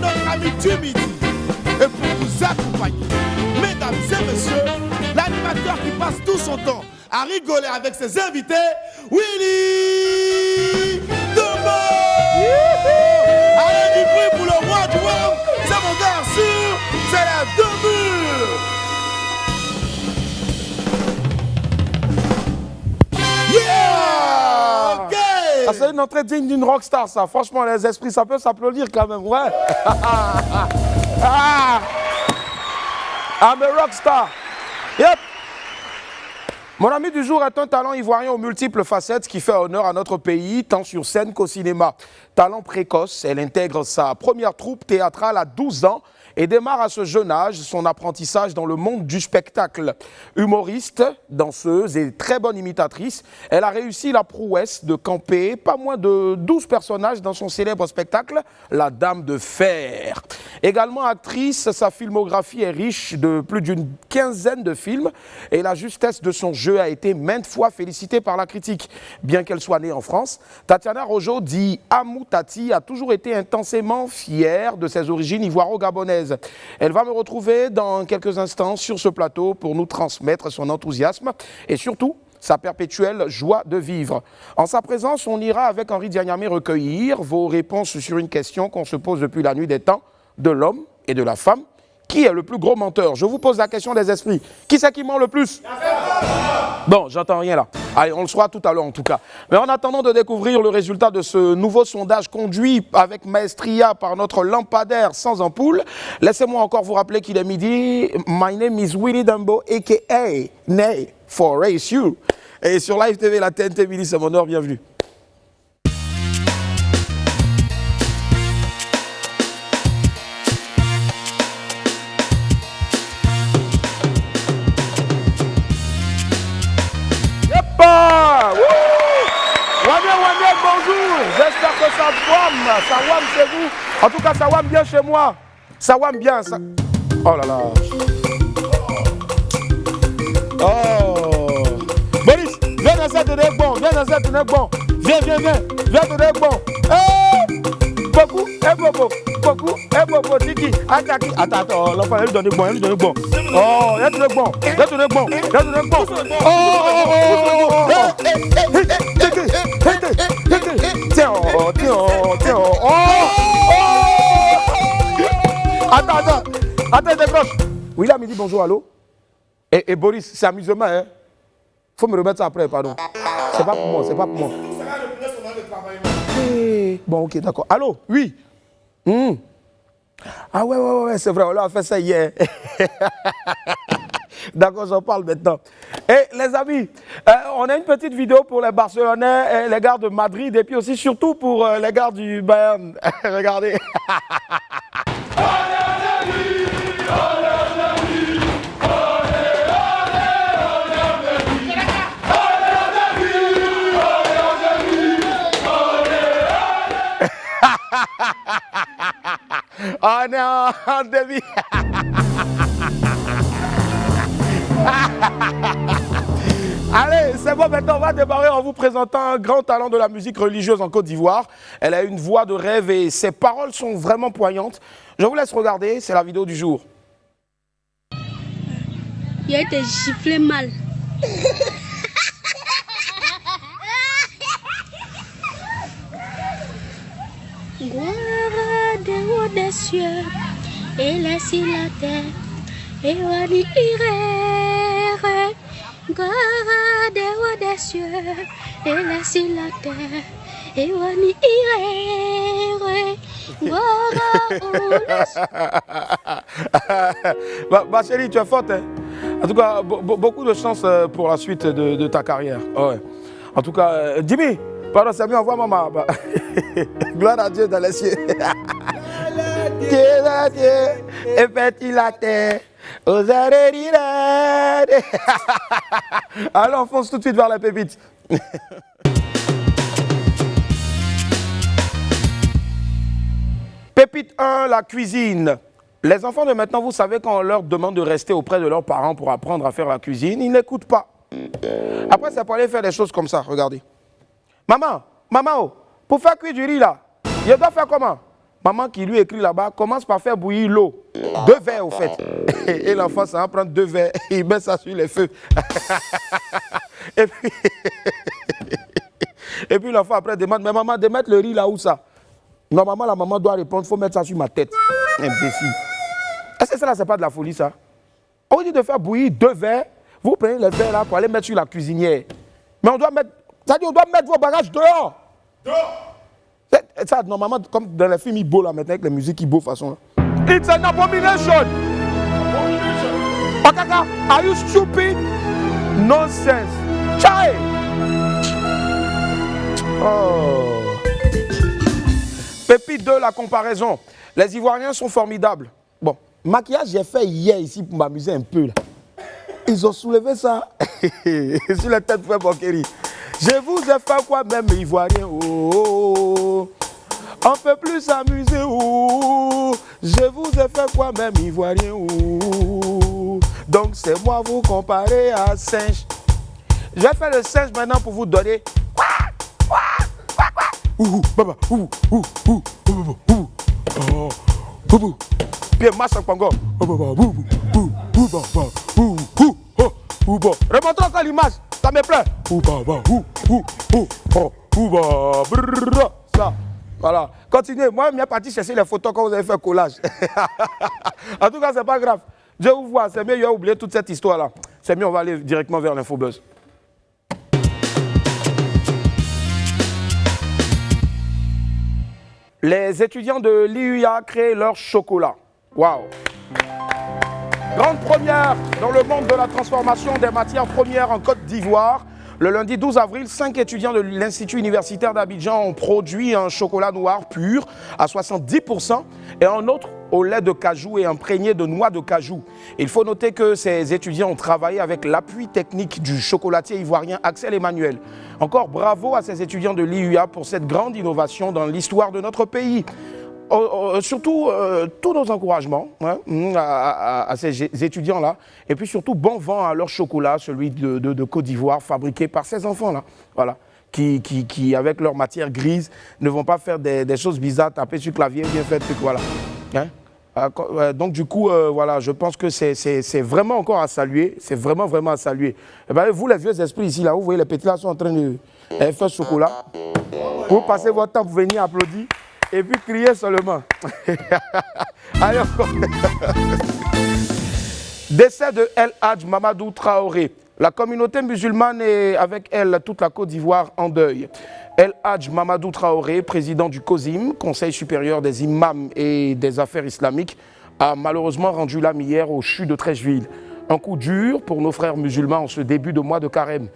Notre ami du midi. Et pour vous accompagner, mesdames et messieurs, l'animateur qui passe tout son temps à rigoler avec ses invités, Willy Dembo. Allez du bruit pour le roi du monde, c'est mon gars sûr, c'est la Demure. Yeah! Ok! Ah, c'est une entrée digne d'une rockstar, ça. Franchement, les esprits, ça peut s'applaudir quand même, ouais. I'm a rockstar. Yep. Mon ami du jour est un talent ivoirien aux multiples facettes qui fait honneur à notre pays, tant sur scène qu'au cinéma. Talent précoce, elle intègre sa première troupe théâtrale à 12 ans et démarre à ce jeune âge son apprentissage dans le monde du spectacle. Humoriste, danseuse et très bonne imitatrice, elle a réussi la prouesse de camper pas moins de 12 personnages dans son célèbre spectacle La Dame de Fer. Également actrice, sa filmographie est riche de plus d'une quinzaine de films et la justesse de son jeu a été maintes fois félicitée par la critique. Bien qu'elle soit née en France, Tatiana Rojo, dit Amou Tati, a toujours été intensément fière de ses origines ivoiro-gabonaises. Elle va me retrouver dans quelques instants sur ce plateau pour nous transmettre son enthousiasme et surtout sa perpétuelle joie de vivre. En sa présence, on ira avec Henri Dianyamé recueillir vos réponses sur une question qu'on se pose depuis la nuit des temps, de l'homme et de la femme. Qui est le plus gros menteur? Je vous pose la question des esprits. Qui c'est qui ment le plus? Bon, j'entends rien là. Allez, on le saura tout à l'heure en tout cas. Mais en attendant de découvrir le résultat de ce nouveau sondage conduit avec maestria par notre lampadaire sans ampoule, laissez-moi encore vous rappeler qu'il est midi. My name is Willy Dembo, a.k.a. Nay for Race You. Et sur Live TV, la TNT Midi, c'est mon heure, bienvenue. J'espère que ça wam chez vous. En tout cas, ça wam bien chez moi. Ça wam bien. Ça... Oh là là. Oh. Boris, viens dans cette nez bon. Viens dans cette nez bon. Viens dans cette bon. Beaucoup, bobo. Beaucoup, bobo. Tiki, ataki. Attends, l'enfant, elle lui donne bon. Oh, il y a tout le bon. Tiens. Attends, décroche. Oui, là, il me dit bonjour, allô. Et Boris, c'est amusement, hein. Faut me remettre ça après, pardon. C'est pas pour moi. Bon, ok, d'accord. Allô, oui. Ah ouais, c'est vrai, on a fait ça hier. D'accord, j'en parle maintenant. Et les amis, on a une petite vidéo pour les Barcelonais, et les gars de Madrid, et puis aussi surtout pour les gars du Bayern. Regardez. Oh non, demi. Allez, c'est bon, maintenant on va démarrer en vous présentant un grand talent de la musique religieuse en Côte d'Ivoire. Elle a une voix de rêve et ses paroles sont vraiment poignantes. Je vous laisse regarder, c'est la vidéo du jour. Il a été giflé mal. Gloire des hauts des cieux et la sur la terre et on y irait. Gloire des hauts des cieux et la sur la terre et on y irait. Ma chérie, tu es forte, hein? En tout cas, beaucoup de chance pour la suite de ta carrière. Oh ouais. En tout cas, Jimmy, pardon, c'est mieux, envoie maman. Gloire à Dieu dans les cieux. Dieu est Dieu, et fait-il la terre. Allons, on fonce tout de suite vers la pépite. Pépite 1, la cuisine. Les enfants de maintenant, vous savez, quand on leur demande de rester auprès de leurs parents pour apprendre à faire la cuisine, ils n'écoutent pas. Après, ça peut aller faire des choses comme ça, regardez. Maman, oh, pour faire cuire du riz là, je dois faire comment? Maman qui lui écrit là-bas, commence par faire bouillir l'eau. 2 verres au fait. Et l'enfant, ça va prendre 2 verres. Il met ça sur les feux. Et puis l'enfant après demande, mais maman, de mettre le riz là où ça? Normalement, la maman doit répondre, il faut mettre ça sur ma tête. Imbécile. Est-ce que ça là, c'est pas de la folie ça? On vous dit de faire bouillir 2 verres, vous prenez les verres là pour aller mettre sur la cuisinière. Mais on doit mettre, c'est-à-dire on doit mettre vos bagages dehors. Ça, normalement, comme dans les films Ibo là, maintenant avec les musiques Ibo façon là. It's an abomination. Okaka, are you stupid? Nonsense. Chai. Oh. Pépite 2, la comparaison. Les Ivoiriens sont formidables. Bon, maquillage, j'ai fait hier ici pour m'amuser un peu là. Ils ont soulevé ça sur la tête de Bokeri. Je vous ai fait quoi même Ivoirien? Oh. On peut plus s'amuser. Oh. Je vous ai fait quoi même Ivoirien? Oh. Donc c'est moi vous comparez à singe. Je vais faire le singe maintenant pour vous donner. Puis masse en pango. Remonte encore l'image, ça me plaît. Ça, voilà. Continuez. Moi, je suis parti chercher les photos quand vous avez fait collage. En tout cas, c'est pas grave. Je vous vois, c'est mieux, il a oublié toute cette histoire-là. C'est mieux, on va aller directement vers l'Infobuzz. Les étudiants de l'IUA créent leur chocolat. Waouh! Grande première dans le monde de la transformation des matières premières en Côte d'Ivoire. Le lundi 12 avril, 5 étudiants de l'Institut universitaire d'Abidjan ont produit un chocolat noir pur à 70% et un autre au lait de cajou et imprégné de noix de cajou. Il faut noter que ces étudiants ont travaillé avec l'appui technique du chocolatier ivoirien Axel Emmanuel. Encore bravo à ces étudiants de l'IUA pour cette grande innovation dans l'histoire de notre pays. Surtout, tous nos encouragements à ces étudiants-là. Et puis surtout, bon vent à leur chocolat, celui de Côte d'Ivoire, fabriqué par ces enfants-là. Voilà. Qui, avec leur matière grise, ne vont pas faire des choses bizarres, taper sur le clavier, bien faire truc, voilà. Hein? Donc du coup, voilà, je pense que c'est vraiment encore à saluer. C'est vraiment, vraiment à saluer. Et bien, vous, les vieux esprits ici, là, vous voyez, les petits là sont en train de faire chocolat. Vous passez votre temps pour venir applaudir. Et puis crier seulement. Allez, encore. Décès de El Hadj Mamadou Traoré. La communauté musulmane et avec elle toute la Côte d'Ivoire en deuil. El Hadj Mamadou Traoré, président du COSIM, Conseil supérieur des imams et des affaires islamiques, a malheureusement rendu l'âme hier au CHU de Treichville. Un coup dur pour nos frères musulmans en ce début de mois de carême.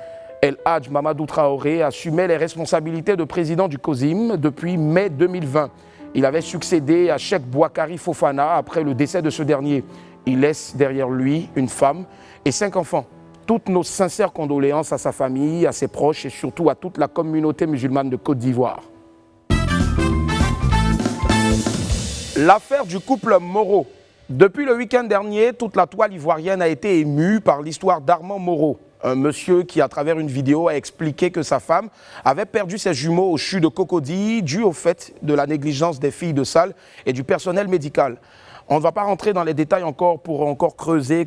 El Hadj Mamadou Traoré assumait les responsabilités de président du COSIM depuis mai 2020. Il avait succédé à Cheikh Bouakari Fofana après le décès de ce dernier. Il laisse derrière lui une femme et 5 enfants. Toutes nos sincères condoléances à sa famille, à ses proches et surtout à toute la communauté musulmane de Côte d'Ivoire. L'affaire du couple Moreau. Depuis le week-end dernier, toute la toile ivoirienne a été émue par l'histoire d'Armand Moreau. Un monsieur qui, à travers une vidéo, a expliqué que sa femme avait perdu ses jumeaux au CHU de Cocody dû au fait de la négligence des filles de salle et du personnel médical. On ne va pas rentrer dans les détails encore pour encore creuser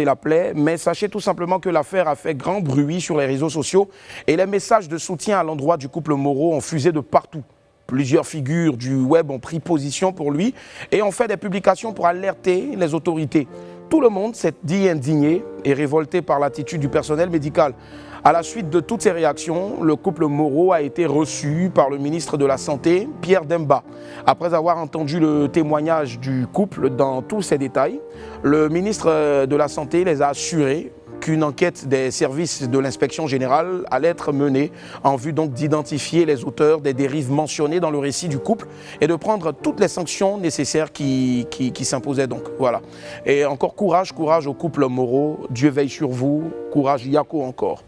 la plaie, mais sachez tout simplement que l'affaire a fait grand bruit sur les réseaux sociaux et les messages de soutien à l'endroit du couple Moreau ont fusé de partout. Plusieurs figures du web ont pris position pour lui et ont fait des publications pour alerter les autorités. Tout le monde s'est dit indigné et révolté par l'attitude du personnel médical. À la suite de toutes ces réactions, le couple Moreau a été reçu par le ministre de la Santé, Pierre Demba. Après avoir entendu le témoignage du couple dans tous ses détails, le ministre de la Santé les a assurés qu'une enquête des services de l'inspection générale allait être menée en vue donc d'identifier les auteurs des dérives mentionnées dans le récit du couple et de prendre toutes les sanctions nécessaires qui s'imposaient donc. Voilà. Et encore courage au couple Moreau. Dieu veille sur vous. Courage Yako encore.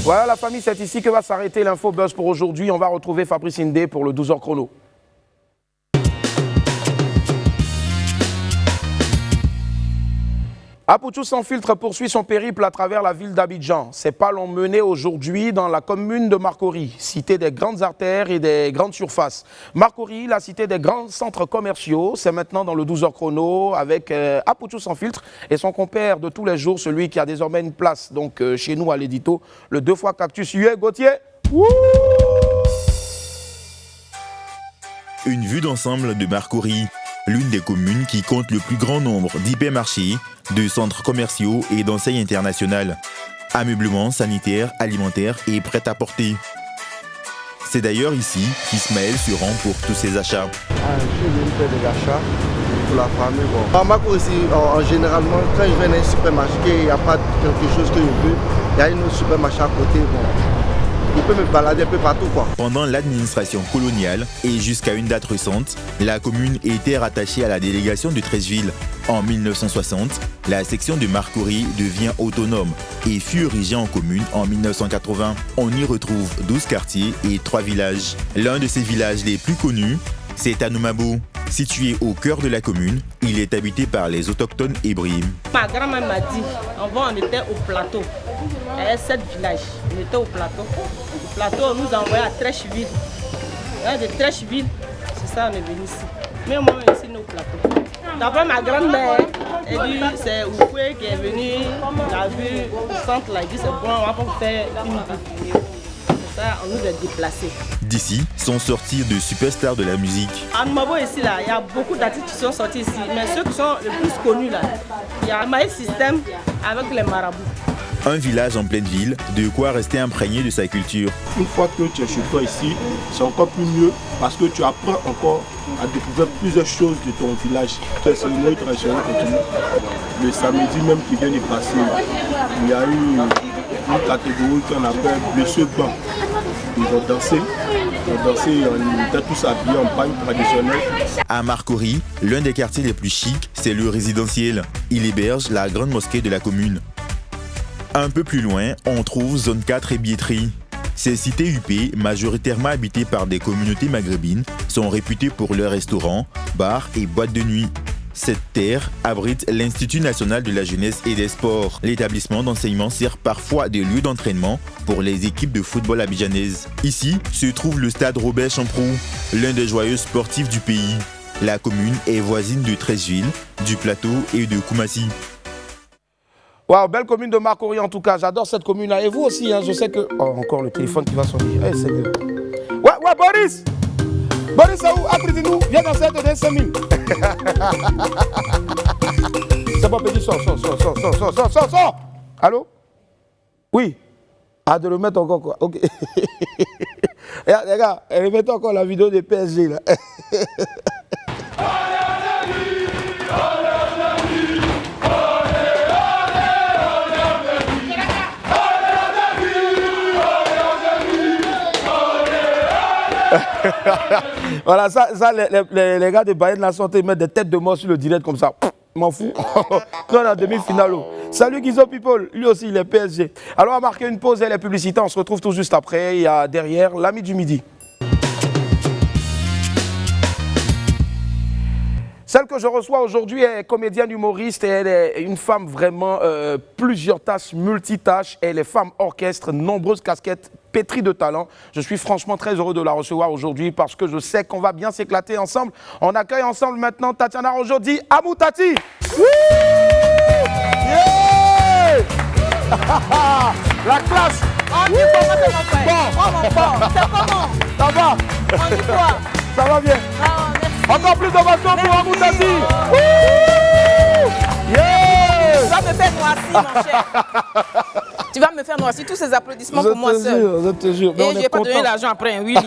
Voilà la famille, c'est ici que va s'arrêter l'Infobuzz pour aujourd'hui. On va retrouver Fabrice Indé pour le 12h chrono. Apoutou sans filtre poursuit son périple à travers la ville d'Abidjan. Ses pas l'ont mené aujourd'hui dans la commune de Marcory, cité des grandes artères et des grandes surfaces. Marcory, la cité des grands centres commerciaux, c'est maintenant dans le 12h chrono avec Apoutou sans filtre et son compère de tous les jours, celui qui a désormais une place donc chez nous à l'édito, le 2 fois Cactus Huet Gauthier. Wouh! Une vue d'ensemble de Marcory, l'une des communes qui compte le plus grand nombre d'hypermarchés, de centres commerciaux et d'enseignes internationales. Ameublement, sanitaire, alimentaire et prêt-à-porter. C'est d'ailleurs ici qu'Ismaël se rend pour tous ses achats. Je suis venu faire des achats pour la famille. Bon. À Marcory aussi, généralement, quand je vais dans un supermarché, il n'y a pas quelque chose que je veux, il y a un autre supermarché à côté. Bon. Je peux me balader un peu partout, quoi. Pendant l'administration coloniale et jusqu'à une date récente, la commune était rattachée à la délégation de Treichville. En 1960, la section de Marcory devient autonome et fut érigée en commune en 1980. On y retrouve 12 quartiers et 3 villages. L'un de ces villages les plus connus, c'est Anoumabo. Situé au cœur de la commune, il est habité par les autochtones hébrimes. Ma grand-mère m'a dit, avant on était au plateau. Il y avait 7 villages, on était au plateau. Au plateau, on nous a envoyé à Treichville. De Treichville, c'est ça, on est venu ici. Mais moi, ici, on est au plateau. D'après ma grand-mère, elle dit c'est Oukoué qui est venu, il a vu le centre, il a dit c'est bon, on va pas faire une vie. C'est ça, on nous a déplacés. D'ici sont sortis de superstars de la musique. À Anoumabo ici, là, il y a beaucoup d'artistes qui sont sortis ici, mais ceux qui sont les plus connus, là, il y a Maïs System avec les marabouts. Un village en pleine ville, de quoi rester imprégné de sa culture. Une fois que tu es chez toi ici, c'est encore plus mieux parce que tu apprends encore à découvrir plusieurs choses de ton village. Les cérémonies traditionnelles continuent. Le samedi même qui vient de passer, il y a eu une catégorie qu'on appelle Monsieur Blanc. Ils ont dansé, on était tous habillés en pagne traditionnelle. À Marcory, l'un des quartiers les plus chics, c'est le résidentiel. Il héberge la grande mosquée de la commune. Un peu plus loin, on trouve Zone 4 et Billetterie. Ces cités huppées, majoritairement habitées par des communautés maghrébines, sont réputées pour leurs restaurants, bars et boîtes de nuit. Cette terre abrite l'Institut national de la jeunesse et des sports. L'établissement d'enseignement sert parfois de lieu d'entraînement pour les équipes de football abidjanaises. Ici se trouve le stade Robert Champrou, l'un des joyeux sportifs du pays. La commune est voisine de Treichville, du Plateau et de Koumassi. Waouh, belle commune de Marcory en tout cas. J'adore cette commune-là. Et vous aussi, hein, je sais que... Oh, encore le téléphone qui va sonner. Hey, Seigneur. Ouais, Boris! Boris, c'est où? Appris-nous. Viens dans cette de 5 000. C'est pas petit, sors. Allô? Oui. Ah, de le mettre encore quoi? Ok. Les gars, remettez encore la vidéo des PSG là. Voilà, ça les gars de Bayern de la Santé mettent des têtes de mort sur le direct comme ça. M'en fous. Nous, on est en demi-finale. Salut Guizo People, lui aussi il est PSG. Alors on va marquer une pause et les publicités, on se retrouve tout juste après. Il y a derrière l'ami du midi. Celle que je reçois aujourd'hui est comédienne humoriste et elle est une femme vraiment plusieurs tâches, multitâches. Elle est femme orchestre, nombreuses casquettes, pétrie de talent. Je suis franchement très heureux de la recevoir aujourd'hui parce que je sais qu'on va bien s'éclater ensemble. On accueille ensemble maintenant Tatiana Rojodi, Amou Tati. Yeah. La classe. On dit comment c'est mon frère? C'est comment? Ça va? On dit quoi? Ça va bien? Ah, merci. Encore plus d'ovation pour Amou Tati. Yeah. Tu vas me faire noircir, mon cher. Tu vas me faire noircir tous ces applaudissements pour moi seul. Je te jure. Et je vais pas donner l'argent après, oui.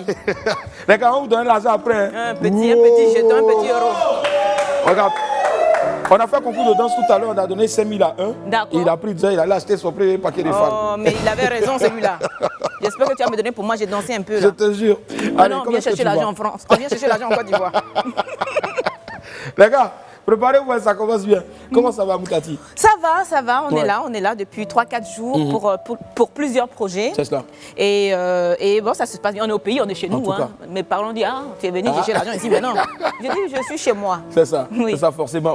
Les gars, on vous donne l'argent après. Un petit jeton, un petit euro. Regarde, on a fait un concours de danse tout à l'heure, on a donné 5 000 à un. D'accord. Il a pris ça, il a acheté son premier paquet de femmes. Oh, mais il avait raison celui-là. J'espère que tu vas me donner pour moi, j'ai dansé un peu là. Je te jure. Allez, non, on vient chercher l'argent en France. On vient chercher l'argent en Côte d'Ivoire. Les gars, Préparez-vous, ça commence bien. Comment ça va, Moutati? Ça va, on Ouais. est là depuis 3-4 jours pour plusieurs projets. C'est cela. Et bon, ça se passe bien, on est au pays, on est chez En nous. tout cas. Mes parents disent, tu es venu chercher l'argent ici, mais non. Je dis, je suis chez moi. C'est ça, Oui. c'est ça forcément.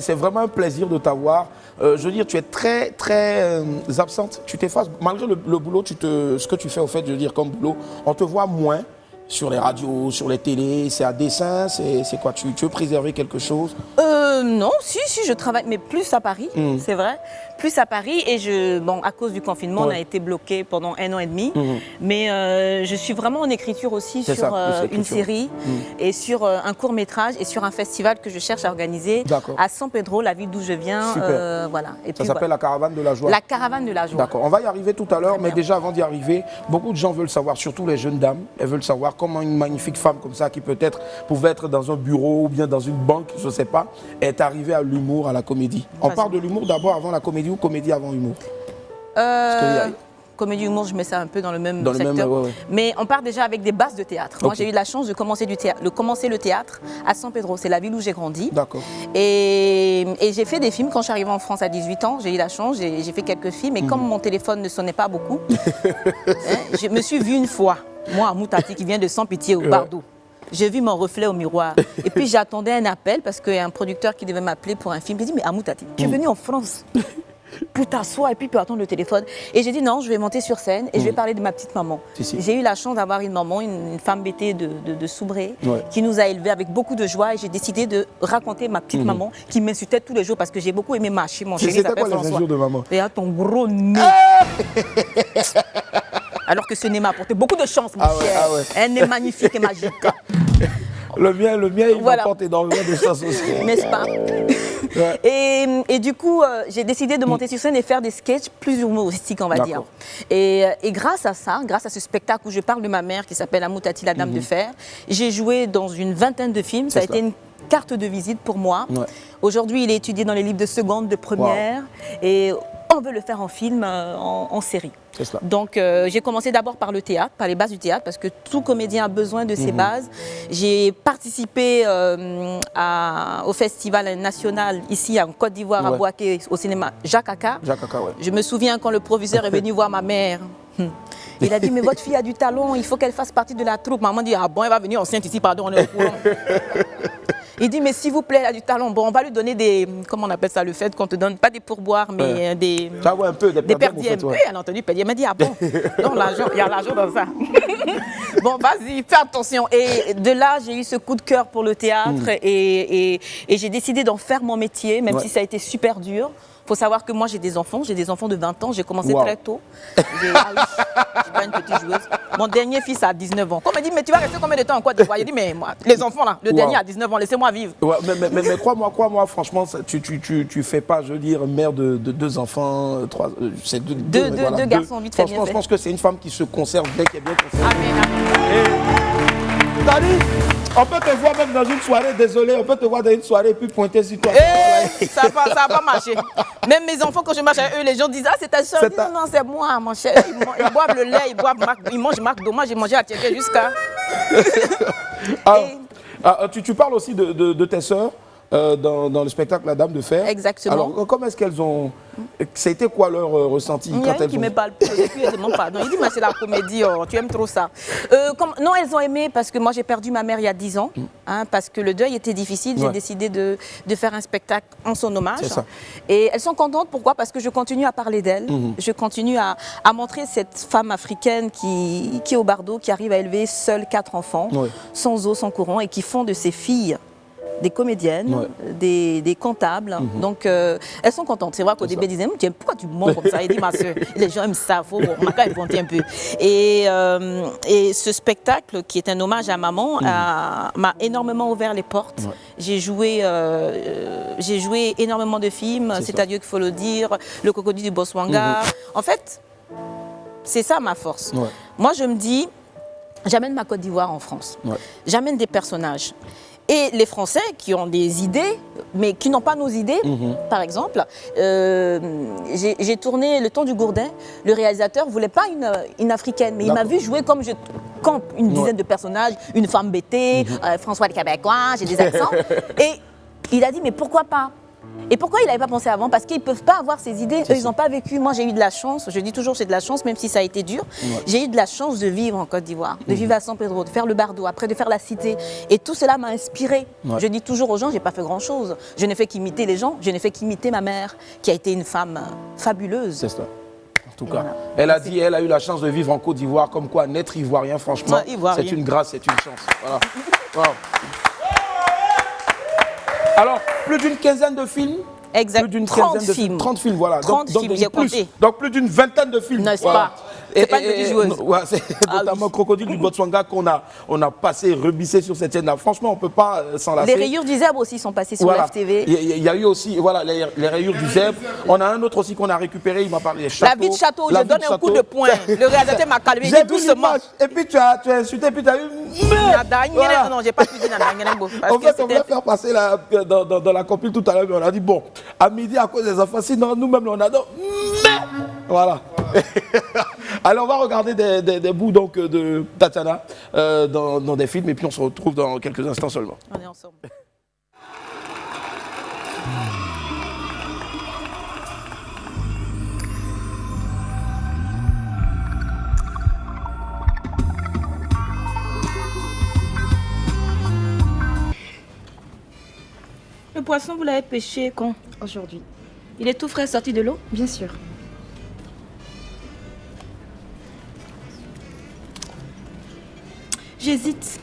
C'est vraiment un plaisir de t'avoir. Je veux dire, tu es très, très absente. Tu t'effaces. Malgré le boulot, ce que tu fais, au fait, je veux dire, comme boulot, on te voit moins sur les radios, sur les télés. C'est à dessin, c'est quoi? Tu veux préserver quelque chose? Non, si, je travaille, mais plus à Paris, c'est vrai. Plus à Paris et bon, à cause du confinement, on a été bloqué pendant 1 an et demi. Mais je suis vraiment en écriture aussi C'est sur ça, plus une écriture. série et sur un court métrage et sur un festival que je cherche à organiser D'accord. à San Pedro, la ville d'où je viens. Super. Voilà. Et Ça puis, s'appelle voilà. la caravane de la joie. La caravane de la joie. D'accord, on va y arriver tout à l'heure, Très mais bien. déjà avant d'y arriver, beaucoup de gens veulent savoir, surtout les jeunes dames, elles veulent savoir comment une magnifique femme comme ça, qui peut-être pouvait être dans un bureau ou bien dans une banque, je ne sais pas, est arrivée à l'humour, à la comédie. On Vas-y. parle de l'humour d'abord avant la comédie ou comédie avant l'humour? Comédie humour, je mets ça un peu dans le même Dans le secteur. même, ouais. Mais on part déjà avec des bases de théâtre. Moi, Ok. j'ai eu la chance de commencer le théâtre à San Pedro. C'est la ville où j'ai grandi. D'accord. Et j'ai fait des films quand je suis arrivée en France à 18 ans. J'ai eu la chance, j'ai fait quelques films. Et comme mon téléphone ne sonnait pas beaucoup, je me suis vue une fois, moi, Moutati, qui vient de Sans Pitié au Bardo. J'ai vu mon reflet au miroir. Et puis j'attendais un appel parce qu'il y a un producteur qui devait m'appeler pour un film. Il dit, mais Amoutati, tu es venu en France pour t'asseoir et puis pour attendre le téléphone. Et j'ai dit non, je vais monter sur scène et je vais parler de ma petite maman. Si. J'ai eu la chance d'avoir une maman, une femme bêtée de Soubré, Ouais. qui nous a élevés avec beaucoup de joie. Et j'ai décidé de raconter ma petite maman qui m'insultait tous les jours parce que j'ai beaucoup aimé marcher. Mon chéri C'était s'appelle quoi les François. injures de maman? Et à ton gros nez. Alors que ce nez m'a apporté beaucoup de chance, mon Ah ouais, cher. ah ouais. Un nez magnifique et magique. Le mien, il Voilà. m'apporte énormément de chance aussi. N'est-ce pas? Ouais. Et du coup, j'ai décidé de monter sur scène et faire des sketchs plus humoristiques, on va dire. D'accord. Et grâce à ça, grâce à ce spectacle où je parle de ma mère qui s'appelle Amoutati, la Dame de Fer, j'ai joué dans une vingtaine de films. Ça a C'est été cela. une carte de visite pour moi. Ouais. Aujourd'hui, il est étudié dans les livres de seconde, de première. Et on veut le faire en film, en série. C'est cela. Donc, j'ai commencé d'abord par le théâtre, par les bases du théâtre, parce que tout comédien a besoin de ses bases. J'ai participé au festival national ici en Côte d'Ivoire, à Ouais. Bouaké, au cinéma Jacques Aka. Jacques Aka, ouais. Je me souviens quand le proviseur est venu voir ma mère. Il a dit, mais votre fille a du talent, il faut qu'elle fasse partie de la troupe. Maman dit, ah bon, elle va venir enceinte ici, pardon, on est au courant. Il dit, mais s'il vous plaît, elle a du talent. Bon, on va lui donner des, comment on appelle ça, le fait qu'on te donne, pas des pourboires, mais des... Ça, ouais, un peu, Des perdièmes. en fait, ouais. Oui, elle a entendu perdièmes. Elle m'a dit, ah bon? Non, l'argent, il y a l'argent dans ça. Bon, vas-y, fais attention. Et de là, j'ai eu ce coup de cœur pour le théâtre et j'ai décidé d'en faire mon métier, même Ouais. si ça a été super dur. Il faut savoir que moi, j'ai des enfants de 20 ans. J'ai commencé Wow. très tôt. Ah oui, je suis pas une petite joueuse. Mon dernier fils a 19 ans. Quand on me dit, mais tu vas rester combien de temps en Côte d'Ivoire? J'ai dit, mais moi, les enfants là, le Wow. dernier a 19 ans, laissez-moi vivre. Ouais, mais crois-moi, franchement, tu fais pas, je veux dire, mère de 2 enfants, 3, c'est Deux garçons, vite fait, bien Franchement, fait. je pense que c'est une femme qui se conserve bien, qui est bien conservée. Amen, amen. T'as dit, on peut te voir même dans une soirée, désolé, on peut te voir dans une soirée et puis pointer sur toi. Ça n'a pas marché. Même mes enfants, quand je marche avec eux, les gens disent, ah, c'est ta soeur. C'est Je dis, ta- non, c'est moi, mon cher. Ils boivent le lait, ils mangent McDo. Moi, j'ai mangé à Tiéké jusqu'à... Tu parles aussi de tes sœurs dans le spectacle La Dame de Fer. Exactement. Alors, comment est-ce qu'elles ont... C'était quoi leur ressenti Il y a quand un elles qui ont... me parle plus, et puis elle demande pardon. Il dit, mais c'est la comédie, oh, tu aimes trop ça. Non, elles ont aimé parce que moi j'ai perdu ma mère il y a 10 ans, hein, parce que le deuil était difficile. J'ai Ouais. décidé de faire un spectacle en son hommage. C'est ça. Et elles sont contentes, pourquoi? Parce que je continue à parler d'elle. Je continue à montrer cette femme africaine qui est au Bardo, qui arrive à élever seule 4 enfants, Ouais. sans eau, sans courant, et qui font de ses filles des comédiennes, Ouais. des comptables. Donc, elles sont contentes. C'est vrai qu'au début, elles disaient, tiens, pourquoi tu mens comme ça? Il dit, ma soeur, les gens aiment ça, on a qu'à inventer un peu. Et ce spectacle, qui est un hommage à maman, m'a énormément ouvert les portes. Ouais. J'ai joué énormément de films, C'est C'est à Dieu qu'il faut le dire, Le Crocodile du Botswana. En fait, c'est ça ma force. Ouais. Moi, je me dis, j'amène ma Côte d'Ivoire en France. Ouais. J'amène des personnages. Et les Français qui ont des idées, mais qui n'ont pas nos idées, par exemple, j'ai tourné Le Temps du Gourdin. Le réalisateur ne voulait pas une Africaine, mais il m'a vu jouer comme je campe une dizaine de personnages, une femme bêtée, François le Québécois, j'ai des accents. Et Il a dit, mais pourquoi pas? Et pourquoi il n'avait pas pensé avant? Parce qu'ils ne peuvent pas avoir ces idées, eux, ils n'ont pas vécu. Moi, j'ai eu de la chance, je dis toujours j'ai de la chance, même si ça a été dur. Ouais. J'ai eu de la chance de vivre en Côte d'Ivoire, de vivre à San Pedro, de faire le Bardo, après de faire la Cité. Et tout cela m'a inspiré. Ouais. Je dis toujours aux gens, je n'ai pas fait grand-chose. Je n'ai fait qu'imiter les gens, je n'ai fait qu'imiter ma mère, qui a été une femme fabuleuse. C'est ça. En tout cas, elle a dit, elle a eu la chance de vivre en Côte d'Ivoire, comme quoi naître ivoirien, franchement, c'est une grâce, c'est une chance. Voilà. Wow. Alors, plus d'une quinzaine de films. Exact. Plus d'une 30 films. 30 films, voilà. 30 films, j'ai compté. Donc plus d'une vingtaine de films. N'est-ce pas? C'est pas une petite joueuse. Ouais, c'est notamment Crocodile du Botswana qu'on a passé, rebissé sur cette chaîne-là. Franchement, on ne peut pas s'en lasser. Les rayures du zèbre aussi sont passées sur FTV. Il y a eu aussi voilà, les rayures du zèbre. On a un autre aussi qu'on a récupéré, il m'a parlé des châteaux. La vie de château, je donne un coup de poing. Le réalisateur m'a calmé, il dit doucement. Et puis tu as insulté, puis tu as eu... Voilà. Non, j'ai pas pu dire nada. En fait, on voulait faire passer dans la copine tout à l'heure, mais on a dit, bon, à midi, à cause des enfants, sinon nous-mêmes, on adore. Voilà. Alors, on va regarder des bouts donc, de Tatiana dans des films, et puis on se retrouve dans quelques instants seulement. On est ensemble. Le poisson, vous l'avez pêché quand? Aujourd'hui. Il est tout frais sorti de l'eau? Bien sûr. J'hésite.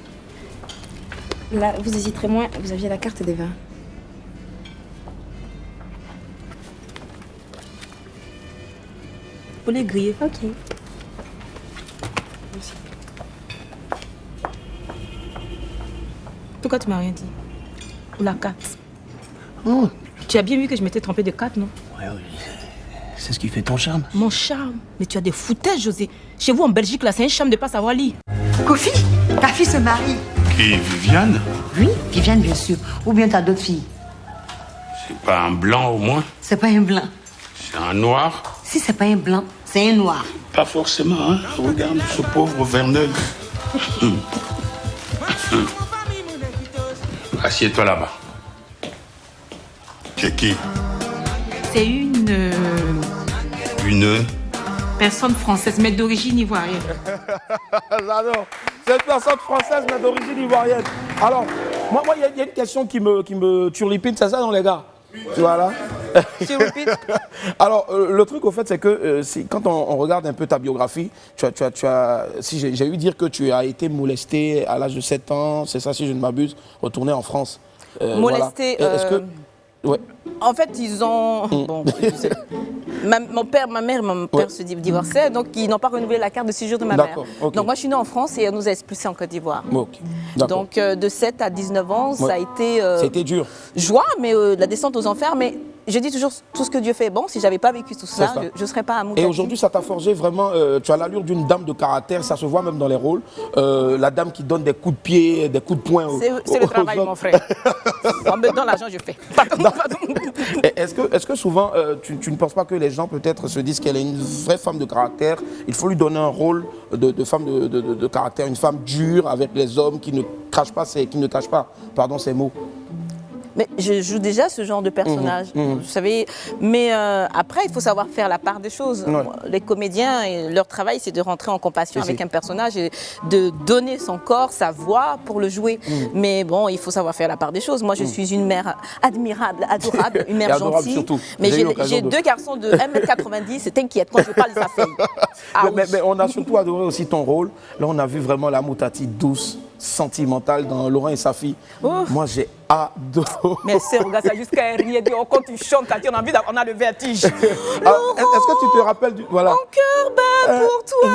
Là, vous hésiterez moins, vous aviez la carte des vins. Pour les griller. Ok. Merci. Pourquoi tu m'as rien dit? Pour la carte. Oh. Tu as bien vu que je m'étais trompée de carte, non? Ouais, oui. C'est ce qui fait ton charme. Mon charme? Mais tu as des foutaises, José. Chez vous, en Belgique, là, c'est un charme de pas savoir lire. Kofi, ta fille se marie. Qui, Viviane? Oui, Viviane, bien sûr. Ou bien t'as d'autres filles. C'est pas un blanc au moins? C'est pas un blanc. C'est un noir? Si c'est pas un blanc, c'est un noir. Pas forcément, hein. Regarde ce pauvre Verneuil. Assieds-toi là-bas. C'est qui? C'est une personne française, mais d'origine ivoirienne. J'adore. C'est une personne française, mais d'origine ivoirienne. Alors, moi, il y a une question qui me turlupine, c'est ça, non, les gars? Tu vois là? Alors, le truc, au fait, c'est que quand on regarde un peu ta biographie, si j'ai eu dire que tu as été molesté à l'âge de 7 ans, c'est ça, si je ne m'abuse, retourné en France. Molesté. Voilà. Est-ce que... Ouais. En fait, ils ont... Bon, mon père et mon père se divorçaient, donc ils n'ont pas renouvelé la carte de séjour de ma mère. Okay. Donc moi, je suis née en France et on nous a expulsés en Côte d'Ivoire. Okay. Donc de 7 à 19 ans, ça a été... C'était dur. Joie, mais la descente aux enfers. Mais je dis toujours, tout ce que Dieu fait est bon. Si je n'avais pas vécu tout ça, je ne serais pas à Moutati. Et aujourd'hui, ça t'a forgé vraiment... tu as l'allure d'une dame de caractère, ça se voit même dans les rôles. La dame qui donne des coups de pied, des coups de poing. C'est le travail, mon frère. En me donnant l'argent, je fais. Est-ce que souvent, tu ne penses pas que les gens peut-être se disent qu'elle est une vraie femme de caractère? Il faut lui donner un rôle de femme de caractère, une femme dure avec les hommes qui ne cachent pas ses mots. Mais je joue déjà ce genre de personnage, vous savez. Mais après, il faut savoir faire la part des choses. Ouais. Les comédiens, leur travail, c'est de rentrer en compassion avec un personnage et de donner son corps, sa voix pour le jouer. Mais bon, il faut savoir faire la part des choses. Moi, je suis une mère admirable, adorable, une mère gentille. Surtout. Mais j'ai 2 garçons de 1m90, t'inquiète, quand je parle, ça fait. Mais on a surtout adoré aussi ton rôle. Là, on a vu vraiment la Moutati douce, sentimentale dans Laurent et sa fille. Ouf. Moi, j'ai adoré. Mais c'est, regarde ça jusqu'à rien dire. Quand tu chantes, on a le vertige. Est-ce que tu te rappelles du... Voilà. Mon cœur bat pour toi.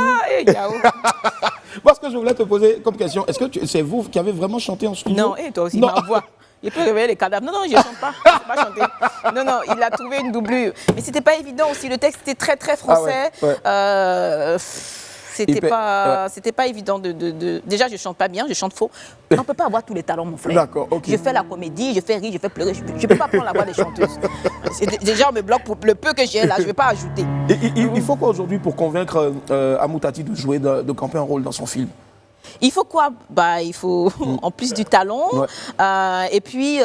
Moi, ce que je voulais te poser comme question, est-ce que c'est vous qui avez vraiment chanté en studio? Non, et toi aussi, ma voix. Il peut réveiller les cadavres. Non, je ne chante pas. Je ne sais pas chanter. Non, il a trouvé une doublure. Mais c'était pas évident aussi. Le texte était très, très français. Ah ouais. C'était pas évident Déjà, je chante pas bien, je chante faux. On ne peut pas avoir tous les talents, mon frère. D'accord, ok. Je fais la comédie, je fais rire, je fais pleurer. Je ne peux pas prendre la voix des chanteuses. Déjà, on me bloque pour le peu que j'ai là, je ne vais pas ajouter. Il faut quoi aujourd'hui pour convaincre Moutati de jouer, de camper un rôle dans son film? Il faut quoi? Bah, il faut en plus du talent. Et puis,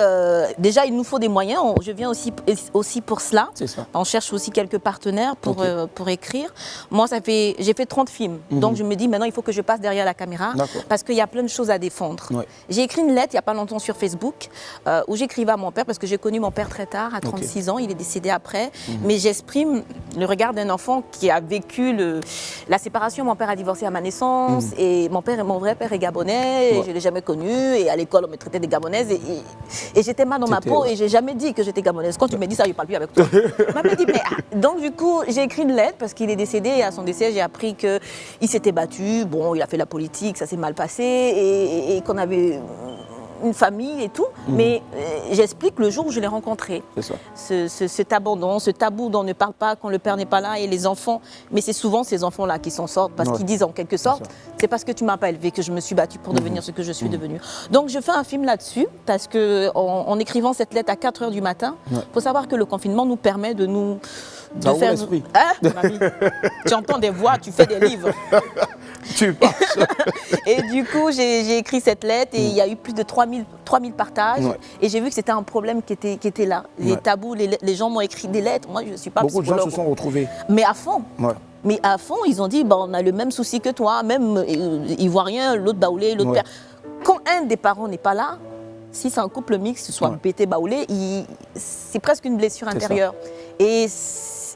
déjà, il nous faut des moyens. Je viens aussi pour cela. Ça. On cherche aussi quelques partenaires pour écrire. Moi, j'ai fait 30 films. Donc, je me dis, maintenant, il faut que je passe derrière la caméra parce qu'il y a plein de choses à défendre. J'ai écrit une lettre il n'y a pas longtemps sur Facebook où j'écrivais à mon père parce que j'ai connu mon père très tard, à 36 ans. Il est décédé après. Mais j'exprime le regard d'un enfant qui a vécu la séparation. Mon père a divorcé à ma naissance et mon vrai père est gabonais, et je ne l'ai jamais connu, et à l'école on me traitait des gabonaises, et j'étais mal dans ma peau, et je n'ai jamais dit que j'étais gabonaise. Quand tu me dis ça, je ne parle plus avec toi. Donc du coup, j'ai écrit une lettre, parce qu'il est décédé, et à son décès, j'ai appris qu'il s'était battu, bon, il a fait la politique, ça s'est mal passé, et qu'on avait une famille et tout, mais j'explique le jour où je l'ai rencontré. Cet abandon, ce tabou dont on ne parle pas quand le père n'est pas là et les enfants, mais c'est souvent ces enfants-là qui s'en sortent parce qu'ils disent en quelque sorte, c'est parce que tu ne m'as pas élevé que je me suis battue pour devenir ce que je suis devenue. Donc je fais un film là-dessus parce qu'en écrivant cette lettre à 4h du matin, il faut savoir que le confinement nous permet de nous... Ça ouvre l'esprit. Mamie, tu entends des voix, tu fais des livres. Tu passes. Et du coup, j'ai écrit cette lettre et il y a eu plus de 3000 partages. Et j'ai vu que c'était un problème qui était là. Les tabous, les gens m'ont écrit des lettres. Moi, je ne suis pas psychologue. Beaucoup de gens se sont retrouvés. Mais à fond. Mais à fond, ils ont dit, bah, on a le même souci que toi. Même Ivoirien, l'autre baoulé, l'autre père. Quand un des parents n'est pas là, si c'est un couple mixte, soit pété, baoulé, c'est presque une blessure intérieure.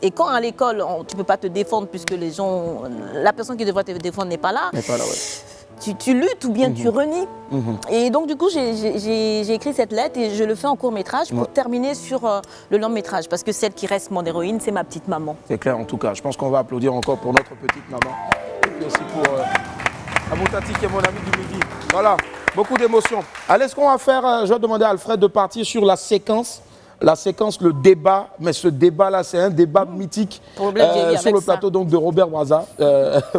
Et quand à l'école, tu ne peux pas te défendre puisque la personne qui devrait te défendre n'est pas là, tu luttes ou bien tu renies. Et donc du coup, j'ai écrit cette lettre et je le fais en court-métrage pour terminer sur le long-métrage. Parce que celle qui reste mon héroïne, c'est ma petite maman. C'est clair en tout cas. Je pense qu'on va applaudir encore pour notre petite maman. Et puis aussi pour Amoutati qui est mon ami du midi. Voilà, beaucoup d'émotions. Allez, ce qu'on va faire, je vais demander à Alfred de partir sur la séquence, le débat, mais ce débat-là, c'est un débat mythique sur le plateau donc, de Robert Brazza,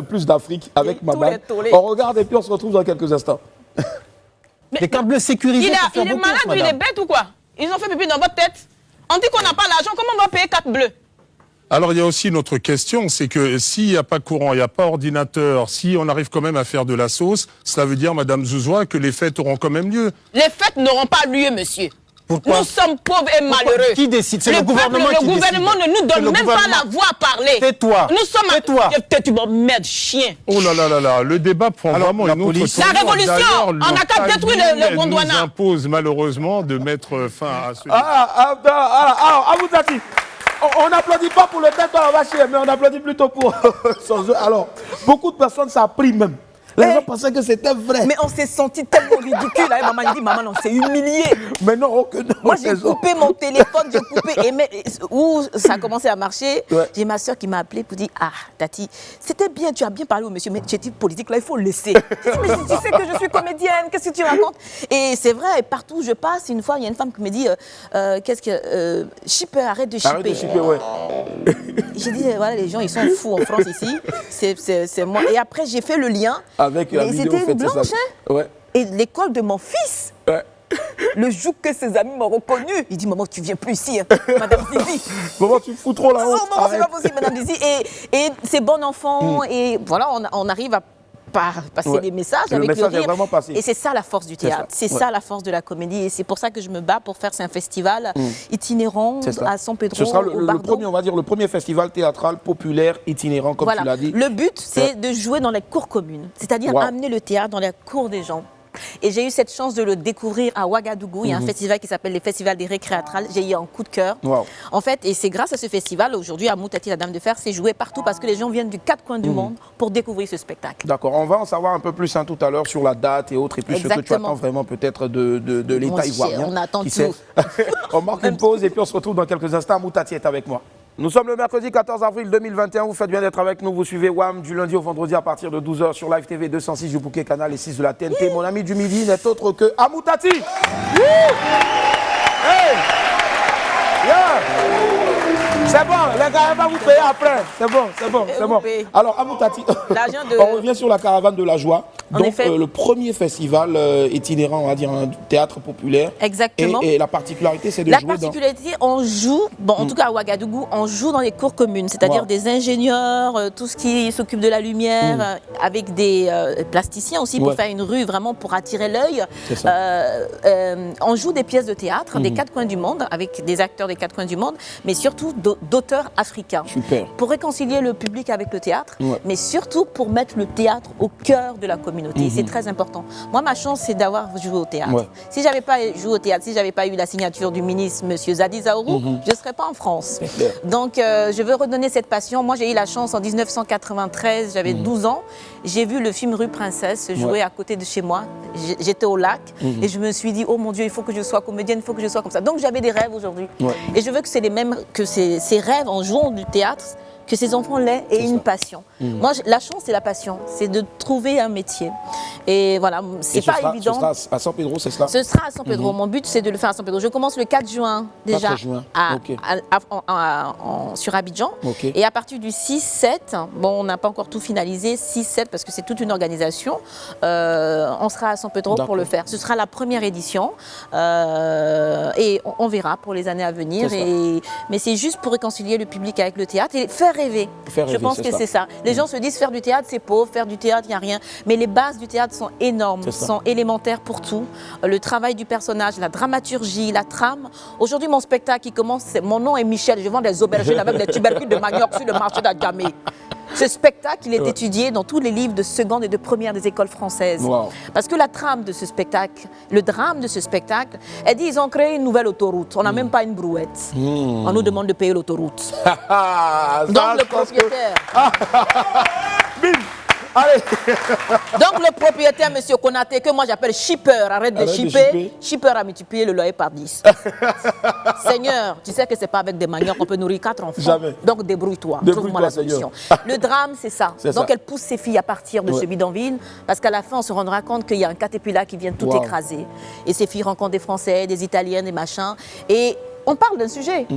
plus d'Afrique, avec Maman. On regarde et puis on se retrouve dans quelques instants. Les cartes bleues sécurisées. Il est malade ou il est bête ou quoi? Ils ont fait pipi dans votre tête. On dit qu'on n'a pas l'argent, comment on va payer cartes bleues? Alors, il y a aussi une autre question, c'est que s'il n'y a pas courant, il n'y a pas ordinateur, si on arrive quand même à faire de la sauce, cela veut dire, Madame Zouzoua, que les fêtes auront quand même lieu. Les fêtes n'auront pas lieu, monsieur. Pourquoi? Nous sommes pauvres et malheureux. Qui décide? C'est le gouvernement qui décide. Le gouvernement ne nous donne même pas la voix à parler. Tais-toi. Nous sommes Tais-toi. Tu m'emmerdes, chien. Oh là là là là, le débat prend vraiment une autre tournure. La révolution, on n'a qu'à détruire le Gondwana. nous impose malheureusement de mettre fin à ce... Amoutati, on n'applaudit pas pour le tête à la vache, mais on applaudit plutôt pour son jeu. Alors, beaucoup de personnes, ça a pris même. Les gens pensaient que c'était vrai. Mais on s'est senti tellement ridicule. Là, maman dit, maman, on s'est humilié. Mais non, que non. Moi, j'ai coupé mon téléphone, j'ai coupé. Et où ça a commencé à marcher, j'ai ma soeur qui m'a appelé pour dire, ah, Tati, c'était bien, tu as bien parlé au monsieur, mais tu es politique, là, il faut le laisser. Je dis, mais tu sais que je suis comédienne, qu'est-ce que tu racontes? Et c'est vrai, partout où je passe, une fois, il y a une femme qui me dit, qu'est-ce que. Shipper, arrête de shipper. Arrête de shipper, ouais. J'ai dit, voilà, les gens, ils sont fous en France ici. C'est moi. Et après, j'ai fait le lien. Avec la vidéo c'était une blanche, hein? Ouais. Et l'école de mon fils, le jour que ses amis m'ont reconnu, il dit, maman, tu viens plus ici, hein, Madame Zizi. Maman, tu me fous trop la honte. Non, maman, c'est pas possible, Madame Zizi. Et c'est bon enfant, et voilà, on arrive à passer des messages avec le rire. Vraiment passé. Et c'est ça la force du théâtre, c'est ça la force de la comédie. Et c'est pour ça que je me bats pour faire un festival itinérant à San Pedro. Ce sera le premier, on va dire, le premier festival théâtral populaire itinérant, comme tu l'as dit. Le but, c'est de jouer dans les cours communes, c'est-à-dire amener le théâtre dans les cours des gens. Et j'ai eu cette chance de le découvrir à Ouagadougou. Il y a un festival qui s'appelle le Festival des Récréatrales. J'ai eu un coup de cœur. En fait, et c'est grâce à ce festival, aujourd'hui, à Amoutati, la Dame de Fer, c'est joué partout parce que les gens viennent du 4 coins du monde pour découvrir ce spectacle. D'accord, on va en savoir un peu plus tout à l'heure sur la date et autres, et puis ce que tu attends vraiment peut-être de l'État ivoirien. On attend tout. On marque une pause et puis on se retrouve dans quelques instants. Amoutati est avec moi. Nous sommes le mercredi 14 avril 2021. Vous faites bien d'être avec nous. Vous suivez WAM du lundi au vendredi à partir de 12h sur Live TV 206 du Bouquet Canal et 6 de la TNT. Mon ami du midi n'est autre que Amoutati. Hey! Yeah! C'est bon, les gars, on va vous payer après. C'est bon. Alors, Amoutati, on revient sur la caravane de la joie. Donc, effet. Le premier festival itinérant, on va dire, un théâtre populaire. Exactement. Et la particularité, c'est de La jouer particularité, on joue, bon, en tout cas à Ouagadougou, on joue dans les cours communes, c'est-à-dire des ingénieurs, tout ce qui s'occupe de la lumière, avec des plasticiens aussi pour faire une rue vraiment pour attirer l'œil. On joue des pièces de théâtre des quatre coins du monde, avec des acteurs des quatre coins du monde, mais surtout d'auteurs africains. Super. Pour réconcilier le public avec le théâtre, mais surtout pour mettre le théâtre au cœur de la communauté. C'est très important. Moi, ma chance, c'est d'avoir joué au théâtre. Si je n'avais pas joué au théâtre, si je n'avais pas eu la signature du ministre, M. Zadi Zaourou, je ne serais pas en France. Donc, je veux redonner cette passion. Moi, j'ai eu la chance en 1993, j'avais 12 ans. J'ai vu le film Rue Princesse se jouer à côté de chez moi. J'étais au lac et je me suis dit, oh mon Dieu, il faut que je sois comédienne, il faut que je sois comme ça. Donc, j'avais des rêves aujourd'hui. Et je veux que c'est les mêmes, que ces rêves en jouant du théâtre, que ces enfants l'aient et une passion. Moi, la chance, c'est la passion. C'est de trouver un métier. Et voilà, c'est pas évident. Ce sera à San Pedro, c'est cela? Ce sera à San Pedro. Mon but, c'est de le faire à San Pedro. Je commence le 4 juin déjà 4 juin. sur Abidjan. Et à partir du 6-7, bon, on n'a pas encore tout finalisé, 6-7 parce que c'est toute une organisation, on sera à San Pedro pour le faire. Ce sera la première édition et on verra pour les années à venir. Mais c'est juste pour réconcilier le public avec le théâtre et faire rêver. Je pense que c'est ça. Les gens se disent faire du théâtre, c'est pauvre, faire du théâtre, il n'y a rien. Mais les bases du théâtre sont énormes, sont élémentaires pour tout. Le travail du personnage, la dramaturgie, la trame. Aujourd'hui, mon spectacle qui commence, mon nom est Michel, je vends des aubergines avec des tubercules de manioc sur le marché d'Adjamé. Ce spectacle, il est étudié dans tous les livres de seconde et de première des écoles françaises. Parce que la trame de ce spectacle, le drame de ce spectacle, elle dit ils ont créé une nouvelle autoroute. On n'a même pas une brouette. On nous demande de payer l'autoroute. Donc le propriétaire... Bim. Allez. Donc le propriétaire, M. Konaté, que moi j'appelle shipper, arrête de shipper. Shipper a multiplié le loyer par 10. Seigneur, tu sais que c'est pas avec des maniocs qu'on peut nourrir 4 enfants. Jamais. Donc débrouille-toi, trouve-moi la solution. Le drame, c'est ça. Donc elle pousse ses filles à partir de ce bidonville, parce qu'à la fin, on se rendra compte qu'il y a un caterpillar qui vient tout écraser. Et ces filles rencontrent des Français, des Italiens, des machins. Et on parle d'un sujet.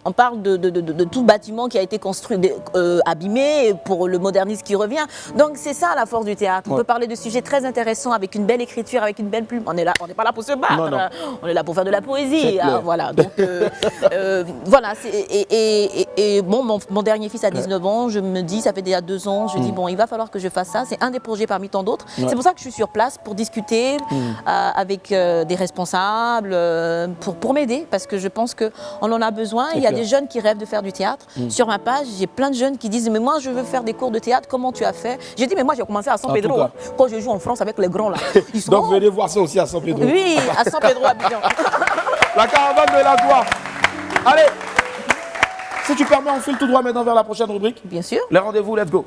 On parle de tout bâtiment qui a été construit, abîmé pour le modernisme qui revient. Donc c'est ça la force du théâtre. On peut parler de sujets très intéressants avec une belle écriture, avec une belle plume. On est là, on n'est pas là pour se battre. Non. On est là pour faire de la poésie. Voilà. Donc voilà. Et bon, mon dernier fils a 19 ans. Je me dis, ça fait déjà 2 ans. Je dis bon, il va falloir que je fasse ça. C'est un des projets parmi tant d'autres. C'est pour ça que je suis sur place pour discuter avec des responsables, pour m'aider, parce que je pense que on en a besoin. Il y a des jeunes qui rêvent de faire du théâtre. Sur ma page, j'ai plein de jeunes qui disent mais moi je veux faire des cours de théâtre, comment tu as fait? J'ai dit mais moi j'ai commencé à San Pedro, quand je joue en France avec les grands là. Donc venez voir ça aussi à San Pedro. Oui, à San Pedro, Abidjan. La caravane de la gloire. Allez, si tu permets, on file tout droit maintenant vers la prochaine rubrique. Bien sûr. Les rendez-vous, let's go.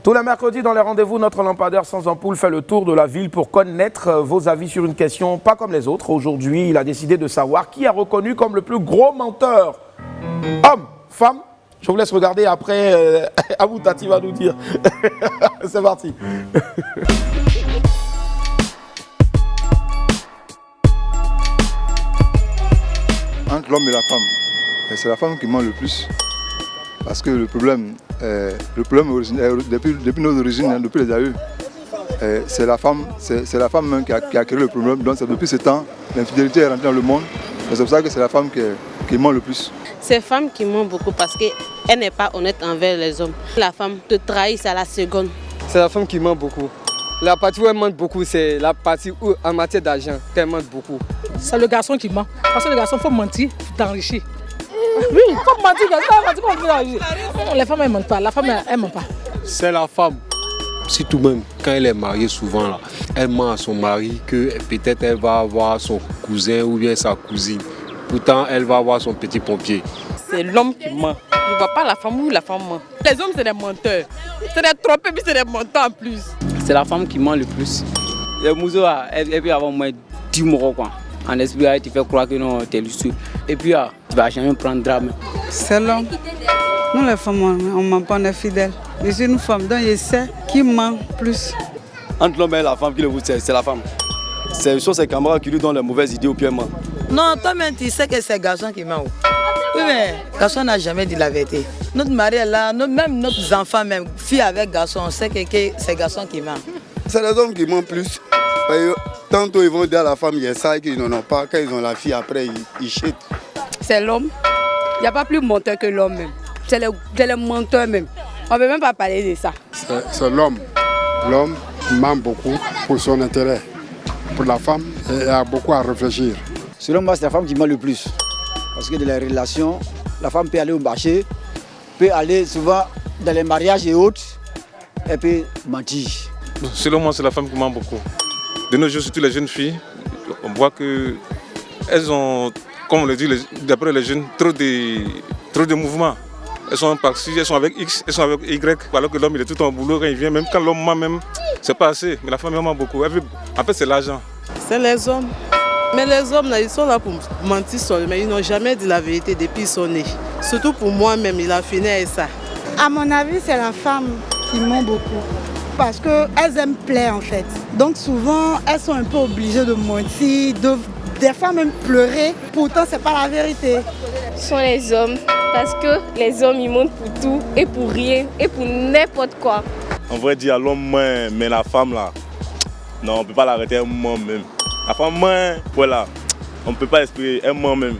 Tous les mercredis, dans les rendez-vous, notre lampadaire sans ampoule fait le tour de la ville pour connaître vos avis sur une question pas comme les autres. Aujourd'hui, il a décidé de savoir qui est reconnu comme le plus gros menteur. Homme, femme, je vous laisse regarder après. Abou Tati va nous dire. C'est parti. Entre l'homme et la femme, c'est la femme qui ment le plus. Parce que le problème depuis nos origines, depuis les aïeux, c'est la femme même qui a créé le problème. Donc c'est depuis ce temps, l'infidélité est rentrée dans le monde. C'est pour ça que c'est la femme qui ment le plus. C'est la femme qui ment beaucoup parce qu'elle n'est pas honnête envers les hommes. La femme te trahit à la seconde. C'est la femme qui ment beaucoup. La partie où elle ment beaucoup, c'est la partie où, en matière d'argent, qu'elle ment beaucoup. C'est le garçon qui ment. Parce que le garçon, il faut mentir pour t'enrichir. Oui, il faut mentir, les femmes elles mentent pas, la femme elle ment pas. C'est la femme. Si tout de même, quand elle est mariée souvent, là, elle ment à son mari que peut-être elle va avoir son cousin ou bien sa cousine. Pourtant, elle va avoir son petit pompier. C'est l'homme qui ment. Il ne voit pas la femme ou la femme ment. Les hommes, c'est des menteurs. C'est des trompeurs, puis c'est des menteurs en plus. C'est la femme qui ment le plus. Le museau, elle peut avoir au moins 10 mots, quoi. En esprit, tu fais croire que non, tu es lucide. Et puis, tu vas jamais prendre drame. C'est l'homme. Nous, les femmes, on ne ment pas, on est fidèles. Je suis une femme, donc je sais qui ment plus. Entre l'homme et la femme, qui le vous c'est la femme. Ce sont ses camarades qui lui donnent les mauvaises idées au pied. Non, toi-même, tu sais que c'est le garçon qui ment. Oui, mais le garçon n'a jamais dit la vérité. Notre mari est là, même nos enfants, même filles avec garçons, on sait que c'est garçons qui mentent. C'est les hommes qui mentent plus. Tantôt ils vont dire à la femme, il y a ça qu'ils n'en ont pas. Quand ils ont la fille, après ils chutent. C'est l'homme. Il n'y a pas plus menteur que l'homme même. C'est le menteur même. On ne peut même pas parler de ça. C'est l'homme. L'homme ment beaucoup pour son intérêt. Pour la femme, elle a beaucoup à réfléchir. Selon moi, c'est la femme qui ment le plus. Parce que dans les relations, la femme peut aller au marché, peut aller souvent dans les mariages et autres, et peut mentir. Selon moi, c'est la femme qui ment beaucoup. De nos jours, surtout les jeunes filles, on voit qu'elles ont, comme on le dit, d'après les jeunes, trop de mouvements. Elles sont par-ci, elles sont avec X, elles sont avec Y, alors que l'homme il est tout en boulot quand il vient, même quand l'homme ment même, c'est pas assez. Mais la femme ment beaucoup. En fait, c'est l'argent. C'est les hommes. Mais les hommes, là, ils sont là pour mentir seuls, mais ils n'ont jamais dit la vérité depuis qu'ils sont nés. Surtout pour moi-même, il a fini avec ça. À mon avis, c'est la femme qui ment beaucoup. Parce qu'elles aiment plaire en fait. Donc souvent, elles sont un peu obligées de mentir, des fois même pleurer. Pourtant, c'est pas la vérité. Ce sont les hommes. Parce que les hommes, ils mentent pour tout et pour rien et pour n'importe quoi. On va dire l'homme ment, mais la femme là, non, on ne peut pas l'arrêter, elle ment même. La femme ment, voilà, on ne peut pas expliquer, elle ment même.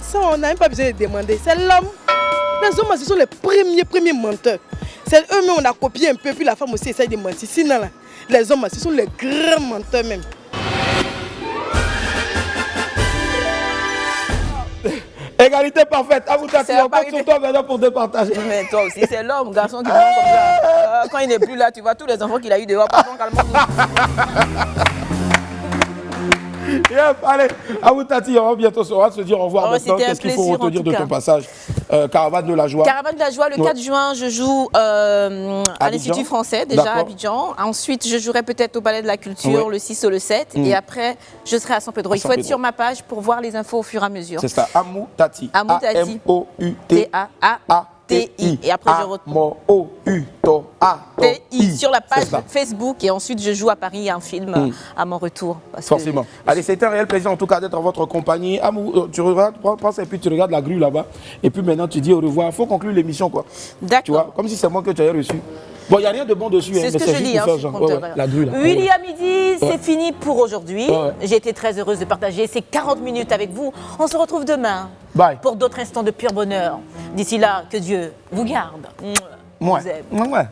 Ça, on n'a même pas besoin de demander. C'est l'homme. Les hommes, ce sont les premiers menteurs. C'est eux-mêmes, on a copié un peu, puis la femme aussi essaye de mentir. Sinon, là, les hommes, ce sont les grands menteurs même. Égalité parfaite. À vous, Tati, on compte sur toi maintenant pour départager. Mais toi aussi, c'est l'homme, garçon qui ment comme ça. Quand il n'est plus là, tu vois tous les enfants qu'il a eu dehors. Pardon, calme-toi. Yep, allez, à vous Tati, on va bientôt se dire au revoir maintenant. Qu'est-ce qu'il faut retenir de ton passage? Caravane de la joie. Caravane de la joie, le 4 juin, je joue à l'Institut français, déjà à Abidjan. Ensuite, je jouerai peut-être au Palais de la Culture le 6 ou le 7. Et après, je serai à San Pedro. Il faut être sur ma page pour voir les infos au fur et à mesure. C'est ça, Amou Tati. Amou Tati. A-M-O-U-T-A-A-T-I. Et après, je retourne. T-I sur la page Facebook. Et ensuite, je joue à Paris un film à mon retour. Forcément. Allez, c'était un réel plaisir en tout cas d'être en votre compagnie. Amou, tu regardes, prends ça et puis tu regardes la grue là-bas. Et puis maintenant, tu dis au revoir. Il faut conclure l'émission, quoi. D'accord. Tu vois, comme si c'est moi que tu avais reçu. Bon, il n'y a rien de bon dessus. C'est ce que je lis, la grue là. William Midi, c'est fini pour aujourd'hui. J'ai été très heureuse de partager ces 40 minutes avec vous. On se retrouve demain pour d'autres instants de pur bonheur. D'ici là, que Dieu vous garde. Vous aime.